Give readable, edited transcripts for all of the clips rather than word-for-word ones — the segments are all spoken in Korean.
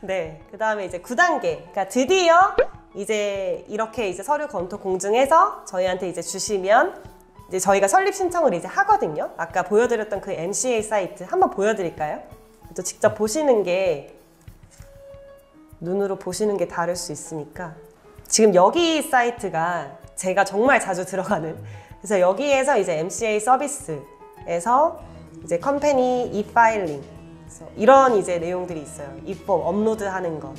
네, 그 다음에 이제 9단계. 그러니까 드디어 이제 이렇게 이제 서류 검토 공증해서 저희한테 이제 주시면 이제 저희가 설립 신청을 이제 하거든요. 아까 보여드렸던 그 MCA 사이트 한번 보여드릴까요? 또 직접 보시는 게 눈으로 보시는 게 다를 수 있으니까. 지금 여기 사이트가 제가 정말 자주 들어가는, 그래서 여기에서 이제 MCA 서비스에서 이제 컴퍼니 e-파일링 이런 이제 내용들이 있어요. 입법 업로드하는 거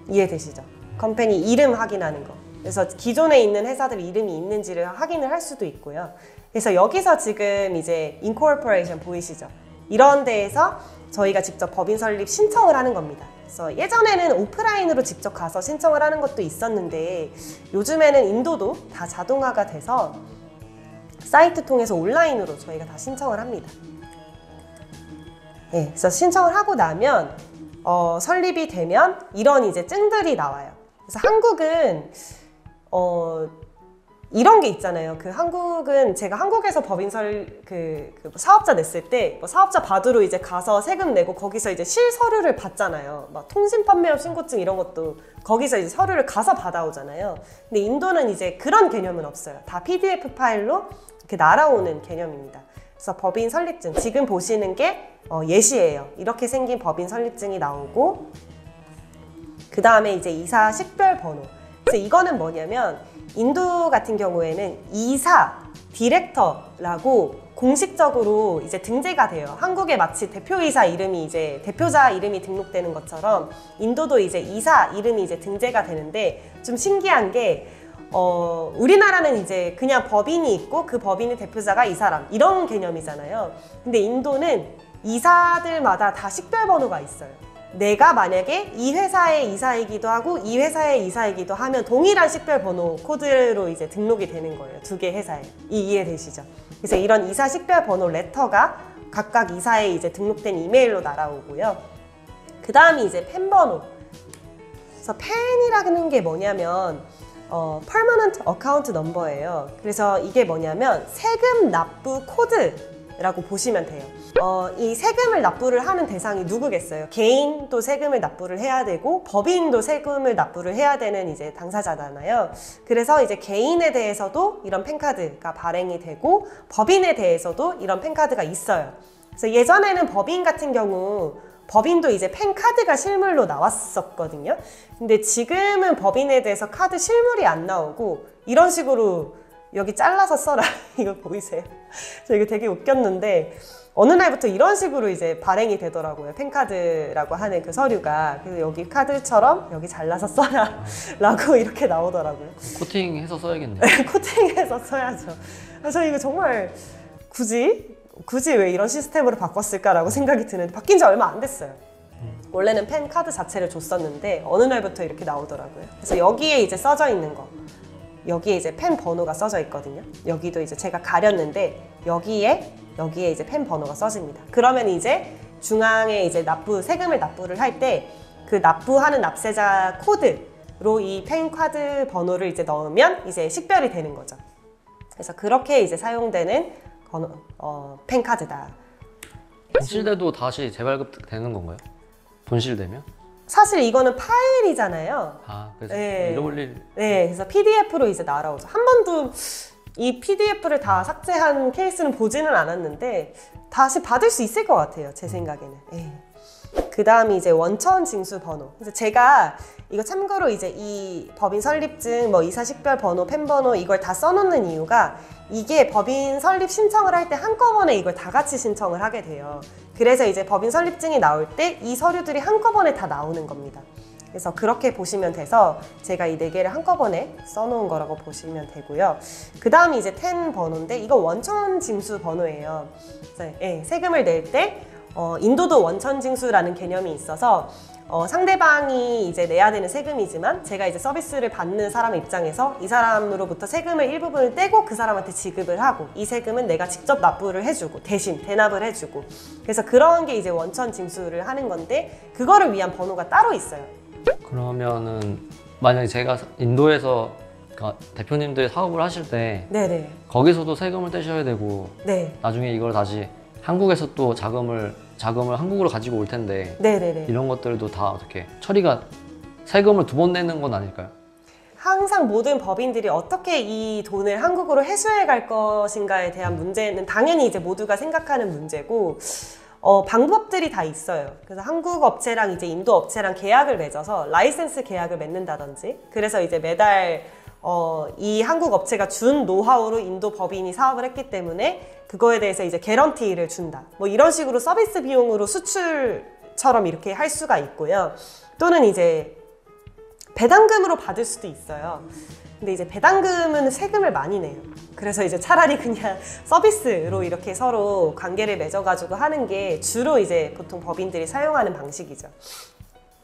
이해되시죠? 컴퍼니 이름 확인하는 거. 그래서 기존에 있는 회사들 이름이 있는지를 확인을 할 수도 있고요. 그래서 여기서 지금 이제 인코퍼레이션 보이시죠? 이런 데에서 저희가 직접 법인 설립 신청을 하는 겁니다. 그래서 예전에는 오프라인으로 직접 가서 신청을 하는 것도 있었는데 요즘에는 인도도 다 자동화가 돼서 사이트 통해서 온라인으로 저희가 다 신청을 합니다. 네, 그래서 신청을 하고 나면 설립이 되면 이런 이제 증들이 나와요. 그래서 한국은 이런 게 있잖아요. 그 한국은 제가 한국에서 법인 그 사업자 냈을 때 뭐 사업자 받으러 이제 가서 세금 내고 거기서 이제 실서류를 받잖아요. 막 통신판매업 신고증 이런 것도 거기서 이제 서류를 가서 받아오잖아요. 근데 인도는 이제 그런 개념은 없어요. 다 PDF 파일로 이렇게 날아오는 개념입니다. 그래서 법인 설립증 지금 보시는 게 예시예요. 이렇게 생긴 법인 설립증이 나오고 그 다음에 이제 이사 식별 번호. 그래서 이거는 뭐냐면 인도 같은 경우에는 이사, 디렉터라고 공식적으로 이제 등재가 돼요. 한국에 마치 대표이사 이름이 이제 대표자 이름이 등록되는 것처럼 인도도 이제 이사 이름이 이제 등재가 되는데 좀 신기한 게 우리나라는 이제 그냥 법인이 있고 그 법인의 대표자가 이 사람 이런 개념이잖아요. 근데 인도는 이사들마다 다 식별번호가 있어요. 내가 만약에 이 회사의 이사이기도 하고 이 회사의 이사이기도 하면 동일한 식별번호 코드로 이제 등록이 되는 거예요. 두 개 회사에. 이해되시죠? 그래서 이런 이사 식별번호 레터가 각각 이사에 이제 등록된 이메일로 날아오고요. 그 다음이 이제 팬번호. 그래서 팬이라는 게 뭐냐면 Permanent Account Number예요. 그래서 이게 뭐냐면 세금 납부 코드라고 보시면 돼요. 이 세금을 납부를 하는 대상이 누구겠어요? 개인도 세금을 납부를 해야 되고 법인도 세금을 납부를 해야 되는 이제 당사자잖아요. 그래서 이제 개인에 대해서도 이런 팬카드가 발행이 되고 법인에 대해서도 이런 팬카드가 있어요. 그래서 예전에는 법인 같은 경우 법인도 이제 팬카드가 실물로 나왔었거든요. 근데 지금은 법인에 대해서 카드 실물이 안 나오고 이런 식으로 여기 잘라서 써라 이거 보이세요? 저 이거 되게 웃겼는데 어느 날부터 이런 식으로 이제 발행이 되더라고요. 팬카드라고 하는 그 서류가. 그래서 여기 카드처럼 여기 잘라서 써라 라고 이렇게 나오더라고요. 코팅해서 써야겠네요. 코팅해서 써야죠. 그래서 이거 정말 굳이 왜 이런 시스템으로 바꿨을까라고 생각이 드는데 바뀐 지 얼마 안 됐어요. 원래는 팬카드 자체를 줬었는데 어느 날부터 이렇게 나오더라고요. 그래서 여기에 이제 써져 있는 거 여기에 이제 팬 번호가 써져 있거든요. 여기도 이제 제가 가렸는데 여기에 이제 팬 번호가 써집니다. 그러면 이제 중앙에 이제 세금을 납부를 할 때 그 납부하는 납세자 코드로 이 팬 카드 번호를 이제 넣으면 이제 식별이 되는 거죠. 그래서 그렇게 이제 사용되는 팬 카드다. 분실돼도 다시 재발급되는 건가요? 분실되면? 사실 이거는 파일이잖아요. 그래서 네. 잃어버릴. 네, 그래서 PDF로 이제 날아오죠. 한 번도 이 PDF를 다 삭제한 케이스는 보지는 않았는데 다시 받을 수 있을 것 같아요. 제 생각에는. 네. 그 다음이 이제 원천 징수 번호. 그래서 제가 이거 참고로 이제 이 법인 설립증, 뭐 이사 식별 번호, 팬 번호 이걸 다 써놓는 이유가 이게 법인 설립 신청을 할 때 한꺼번에 이걸 다 같이 신청을 하게 돼요. 그래서 이제 법인 설립증이 나올 때 이 서류들이 한꺼번에 다 나오는 겁니다. 그래서 그렇게 보시면 돼서 제가 이 4개를 한꺼번에 써놓은 거라고 보시면 되고요. 그 다음이 이제 텐 번호인데 이거 원천 징수 번호예요. 그래서 세금을 낼 때 인도도 원천 징수라는 개념이 있어서 상대방이 이제 내야 되는 세금이지만 제가 이제 서비스를 받는 사람 입장에서 이 사람으로부터 세금을 일부분을 떼고 그 사람한테 지급을 하고 이 세금은 내가 직접 납부를 해주고 대신 대납을 해주고 그래서 그런 게 이제 원천 징수를 하는 건데 그거를 위한 번호가 따로 있어요. 그러면은 만약에 제가 인도에서 그러니까 대표님들 사업을 하실 때 네네. 거기서도 세금을 떼셔야 되고 네. 나중에 이걸 다시 한국에서 또 자금을 한국으로 가지고 올 텐데 네네네. 이런 것들도 다 어떻게 처리가 세금을 2번 내는 건 아닐까요? 항상 모든 법인들이 어떻게 이 돈을 한국으로 회수해 갈 것인가에 대한 문제는 당연히 이제 모두가 생각하는 문제고, 방법들이 다 있어요. 그래서 한국 업체랑 이제 인도 업체랑 계약을 맺어서 라이센스 계약을 맺는다든지, 그래서 이제 매달 이 한국 업체가 준 노하우로 인도 법인이 사업을 했기 때문에 그거에 대해서 이제 개런티를 준다. 뭐 이런 식으로 서비스 비용으로 수출처럼 이렇게 할 수가 있고요. 또는 이제 배당금으로 받을 수도 있어요. 근데 이제 배당금은 세금을 많이 내요. 그래서 이제 차라리 그냥 서비스로 이렇게 서로 관계를 맺어가지고 하는 게 주로 이제 보통 법인들이 사용하는 방식이죠.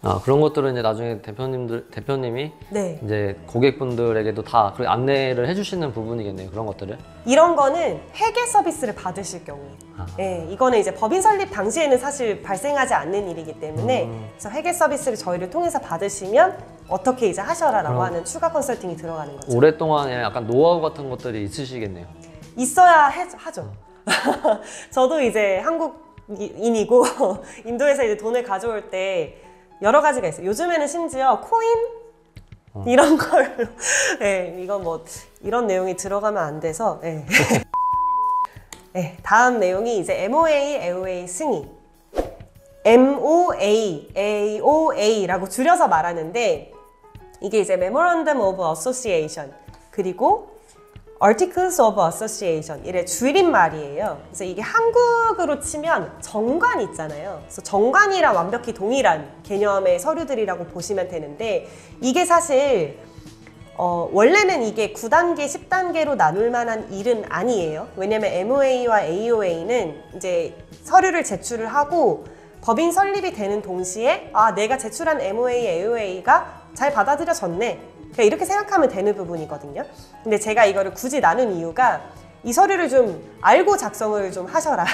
아, 그런 것들은 이제 나중에 대표님이 네. 이제 고객분들에게도 다 그렇게 안내를 해주시는 부분이겠네요. 그런 것들을. 이런 거는 회계 서비스를 받으실 경우에, 아. 네, 이거는 이제 법인 설립 당시에는 사실 발생하지 않는 일이기 때문에 그래서 회계 서비스를 저희를 통해서 받으시면 어떻게 이제 하셔라라고 하는 추가 컨설팅이 들어가는 거죠. 오랫동안 약간 노하우 같은 것들이 있으시겠네요. 있어야 하죠. 저도 이제 한국인이고 인도에서 이제 돈을 가져올 때 여러 가지가 있어요. 요즘에는 심지어 코인 이런 걸로 네, 이건 뭐 이런 내용이 들어가면 안 돼서 네. 네, 다음 내용이 이제 MOA, AOA 승인. MOA, AOA라고 줄여서 말하는데 이게 이제 Memorandum of Association 그리고 Articles of Association 이래 줄임말이에요. 그래서 이게 한국으로 치면 정관 있잖아요. 그래서 정관이랑 완벽히 동일한 개념의 서류들이라고 보시면 되는데 이게 사실 원래는 이게 9단계, 10단계로 나눌 만한 일은 아니에요. 왜냐면 MOA와 AOA는 이제 서류를 제출을 하고 법인 설립이 되는 동시에 내가 제출한 MOA, AOA가 잘 받아들여졌네. 그냥 이렇게 생각하면 되는 부분이거든요. 근데 제가 이거를 굳이 나눈 이유가 이 서류를 좀 알고 작성을 좀 하셔라.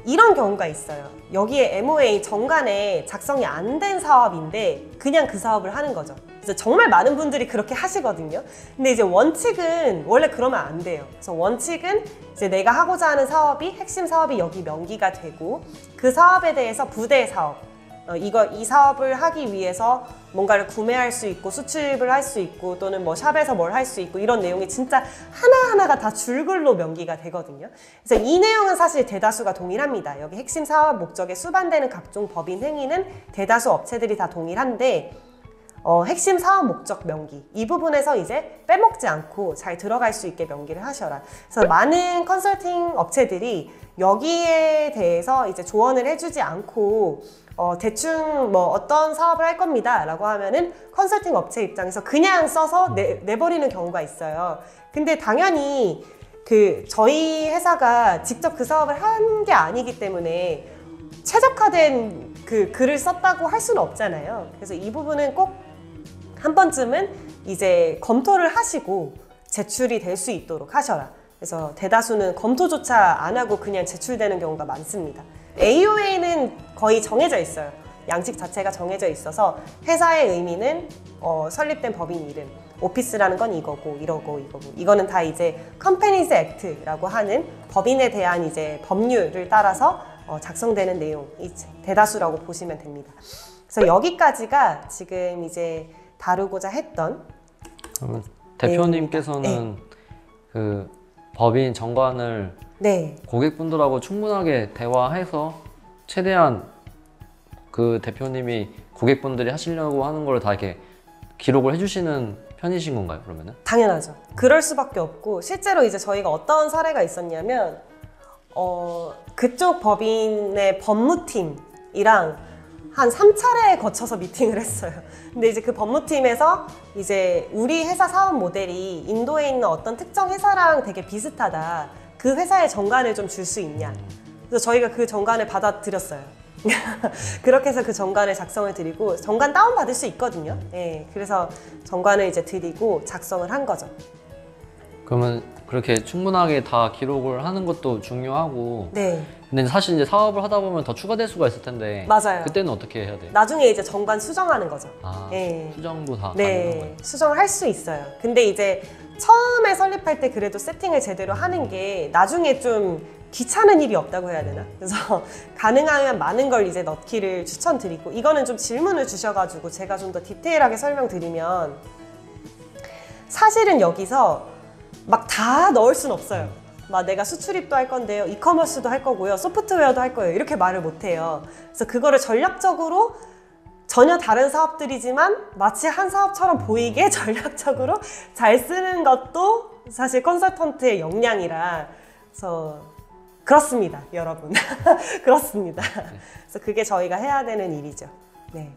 이런 경우가 있어요. 여기에 MOA 정관에 작성이 안 된 사업인데 그냥 그 사업을 하는 거죠. 그래서 정말 많은 분들이 그렇게 하시거든요. 근데 이제 원칙은 원래 그러면 안 돼요. 그래서 원칙은 이제 내가 하고자 하는 사업이 핵심 사업이 여기 명기가 되고 그 사업에 대해서 부대 사업 이 사업을 하기 위해서 뭔가를 구매할 수 있고 수출을 할 수 있고 또는 뭐 샵에서 뭘 할 수 있고 이런 내용이 진짜 하나하나가 다 줄글로 명기가 되거든요. 그래서 이 내용은 사실 대다수가 동일합니다. 여기 핵심 사업 목적에 수반되는 각종 법인 행위는 대다수 업체들이 다 동일한데 핵심 사업 목적 명기 이 부분에서 이제 빼먹지 않고 잘 들어갈 수 있게 명기를 하셔라. 그래서 많은 컨설팅 업체들이 여기에 대해서 이제 조언을 해주지 않고 대충 뭐 어떤 사업을 할 겁니다 라고 하면은 컨설팅 업체 입장에서 그냥 써서 내버리는 경우가 있어요. 근데 당연히 저희 회사가 직접 그 사업을 한 게 아니기 때문에 최적화된 글을 썼다고 할 수는 없잖아요. 그래서 이 부분은 꼭 한 번쯤은 이제 검토를 하시고 제출이 될 수 있도록 하셔라. 그래서 대다수는 검토조차 안 하고 그냥 제출되는 경우가 많습니다. AOA는 거의 정해져 있어요. 양식 자체가 정해져 있어서 회사의 의미는 설립된 법인 이름, 오피스라는 건 이거고 이거는 다 이제 Companies Act라고 하는 법인에 대한 이제 법률을 따라서 작성되는 내용이 대다수라고 보시면 됩니다. 그래서 여기까지가 지금 이제 다루고자 했던 대표님께서는 그 법인 정관을 네. 고객분들하고 충분하게 대화해서 최대한 그 대표님이 고객분들이 하시려고 하는 걸 다 이렇게 기록을 해주시는 편이신 건가요, 그러면은? 당연하죠. 그럴 수밖에 없고 실제로 이제 저희가 어떤 사례가 있었냐면 그쪽 법인의 법무팀이랑 한 3차례에 거쳐서 미팅을 했어요. 근데 이제 그 법무팀에서 이제 우리 회사 사업 모델이 인도에 있는 어떤 특정 회사랑 되게 비슷하다. 그 회사의 정관을 좀 줄 수 있냐. 그래서 저희가 그 정관을 받아들였어요. 그렇게 해서 그 정관을 작성을 드리고 정관 다운받을 수 있거든요. 네, 그래서 정관을 이제 드리고 작성을 한 거죠. 그러면 그렇게 충분하게 다 기록을 하는 것도 중요하고 네, 근데 사실 이제 사업을 하다 보면 더 추가될 수가 있을 텐데 맞아요. 그때는 어떻게 해야 돼요? 나중에 이제 정관 수정하는 거죠. 아, 네. 수정도 다 가능한 네, 거예요? 수정을 할 수 있어요. 근데 이제 처음에 설립할 때 그래도 세팅을 제대로 하는 게 나중에 좀 귀찮은 일이 없다고 해야 되나? 그래서 가능하면 많은 걸 이제 넣기를 추천드리고, 이거는 좀 질문을 주셔가지고 제가 좀 더 디테일하게 설명드리면, 사실은 여기서 막 다 넣을 순 없어요. 막 내가 수출입도 할 건데요, 이커머스도 할 거고요, 소프트웨어도 할 거예요, 이렇게 말을 못 해요. 그래서 그거를 전략적으로 전혀 다른 사업들이지만 마치 한 사업처럼 보이게 전략적으로 잘 쓰는 것도 사실 컨설턴트의 역량이라, 그래서 그렇습니다, 여러분. 그렇습니다. 그래서 그게 저희가 해야 되는 일이죠. 네.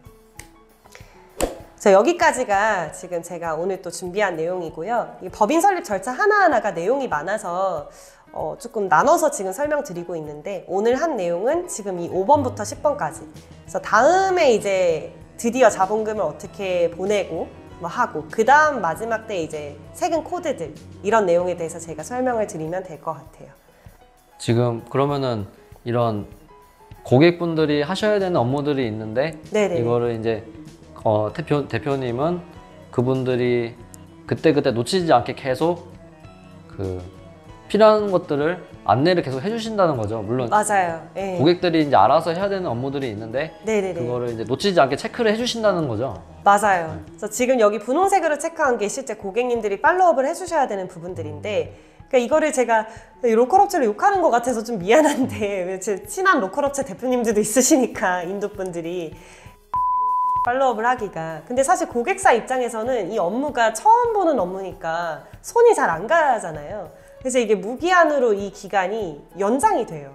여기까지가 지금 제가 오늘 또 준비한 내용이고요. 이 법인 설립 절차 하나하나가 내용이 많아서 조금 나눠서 지금 설명드리고 있는데, 오늘 한 내용은 지금 이 5번부터 10번까지. 그래서 다음에 이제 드디어 자본금을 어떻게 보내고 뭐 하고, 그 다음 마지막 때 이제 세금 코드들, 이런 내용에 대해서 제가 설명을 드리면 될 것 같아요. 지금 그러면은 이런 고객분들이 하셔야 되는 업무들이 있는데 네네. 이거를 이제 대표님은 그분들이 그때그때 놓치지 않게 계속 그 필요한 것들을 안내를 계속 해주신다는 거죠. 물론 맞아요. 네. 고객들이 이제 알아서 해야 되는 업무들이 있는데 네네네. 그거를 이제 놓치지 않게 체크를 해주신다는 거죠. 맞아요. 그래서 지금 여기 분홍색으로 체크한 게 실제 고객님들이 팔로우업을 해주셔야 되는 부분들인데, 그러니까 이거를 제가 로컬 업체를 욕하는 것 같아서 좀 미안한데, 제 친한 로컬 업체 대표님들도 있으시니까, 인도 분들이 팔로우업을 하기가. 근데 사실 고객사 입장에서는 이 업무가 처음 보는 업무니까 손이 잘 안 가잖아요. 그래서 이게 무기한으로 이 기간이 연장이 돼요.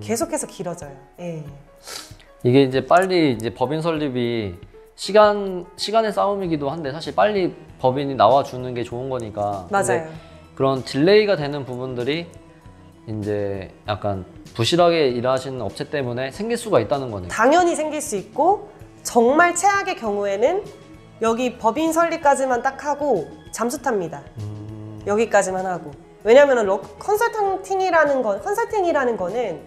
계속해서 길어져요. 예. 이게 이제 빨리 이제 법인 설립이 시간의 싸움이기도 한데 사실 빨리 법인이 나와주는 게 좋은 거니까. 맞아요. 그런 딜레이가 되는 부분들이 이제 약간 부실하게 일하시는 업체 때문에 생길 수가 있다는 거네요. 당연히 생길 수 있고, 정말 최악의 경우에는 여기 법인 설립까지만 딱 하고 잠수 탑니다. 여기까지만 하고. 왜냐면은 컨설팅이라는 거는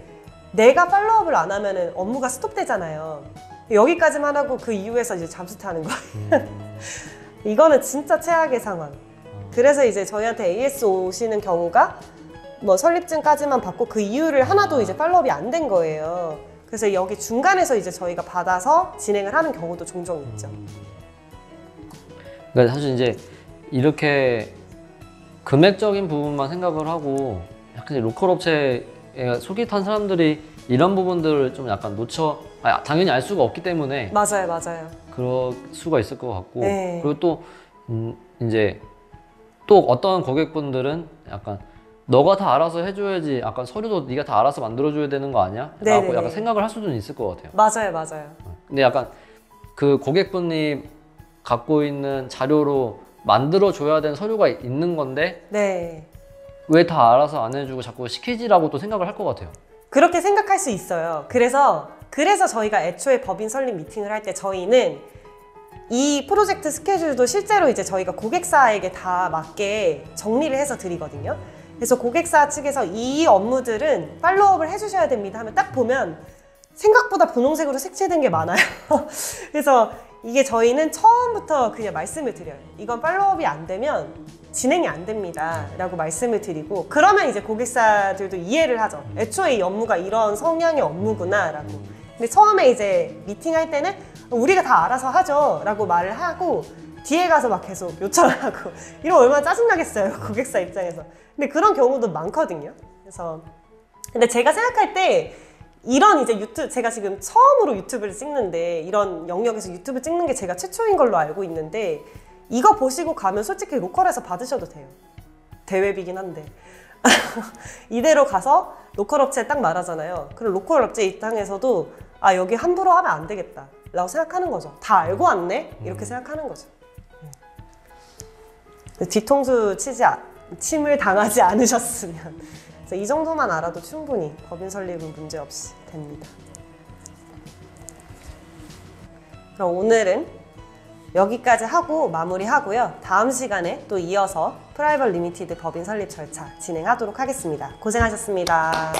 내가 팔로우업을 안 하면은 업무가 스톱되잖아요. 여기까지만 하고 그 이후에서 이제 잠수 타는 거예요. 이거는 진짜 최악의 상황. 그래서 이제 저희한테 AS 오시는 경우가 뭐 설립증까지만 받고 그 이유를 하나도 이제 팔로우업이 안 된 거예요. 그래서 여기 중간에서 이제 저희가 받아서 진행을 하는 경우도 종종 있죠. 그러니까 사실 이제 이렇게 금액적인 부분만 생각을 하고 약간 로컬 업체에 솔깃한 사람들이 이런 부분들을 좀 약간 당연히 알 수가 없기 때문에 맞아요, 맞아요. 그럴 수가 있을 것 같고. 네. 그리고 또 이제 또 어떤 고객분들은 약간 너가 다 알아서 해줘야지, 약간 서류도 네가 다 알아서 만들어줘야 되는 거 아니야? 라고 약간 생각을 할 수도 있을 것 같아요. 맞아요, 맞아요. 근데 약간 그 고객분이 갖고 있는 자료로 만들어줘야 되는 서류가 있는 건데 네. 왜 다 알아서 안 해주고 자꾸 시키지라고 또 생각을 할 것 같아요. 그렇게 생각할 수 있어요. 그래서 저희가 애초에 법인 설립 미팅을 할 때 저희는 이 프로젝트 스케줄도 실제로 이제 저희가 고객사에게 다 맞게 정리를 해서 드리거든요. 그래서 고객사 측에서 이 업무들은 팔로우업을 해주셔야 됩니다 하면 딱 보면 생각보다 분홍색으로 색칠된 게 많아요. 그래서 이게 저희는 처음부터 그냥 말씀을 드려요. 이건 팔로우업이 안 되면 진행이 안 됩니다 라고 말씀을 드리고, 그러면 이제 고객사들도 이해를 하죠. 애초에 이 업무가 이런 성향의 업무구나 라고. 근데 처음에 이제 미팅할 때는 우리가 다 알아서 하죠 라고 말을 하고, 뒤에 가서 막 계속 요청을 하고 이러면 얼마나 짜증나겠어요, 고객사 입장에서. 근데 그런 경우도 많거든요. 그래서 근데 제가 생각할 때 이런 이제 제가 지금 처음으로 유튜브를 찍는데, 이런 영역에서 유튜브 찍는 게 제가 최초인 걸로 알고 있는데, 이거 보시고 가면 솔직히 로컬에서 받으셔도 돼요. 대웹이긴 한데. 이대로 가서 로컬 업체에 딱 말하잖아요. 그럼 로컬 업체 입장에서도 아, 여기 함부로 하면 안 되겠다 라고 생각하는 거죠. 다 알고 왔네? 이렇게 생각하는 거죠. 뒤통수 침을 당하지 않으셨으면. 그래서 이 정도만 알아도 충분히 법인 설립은 문제없이 됩니다. 그럼 오늘은 여기까지 하고 마무리하고요. 다음 시간에 또 이어서 프라이빗 리미티드 법인 설립 절차 진행하도록 하겠습니다. 고생하셨습니다.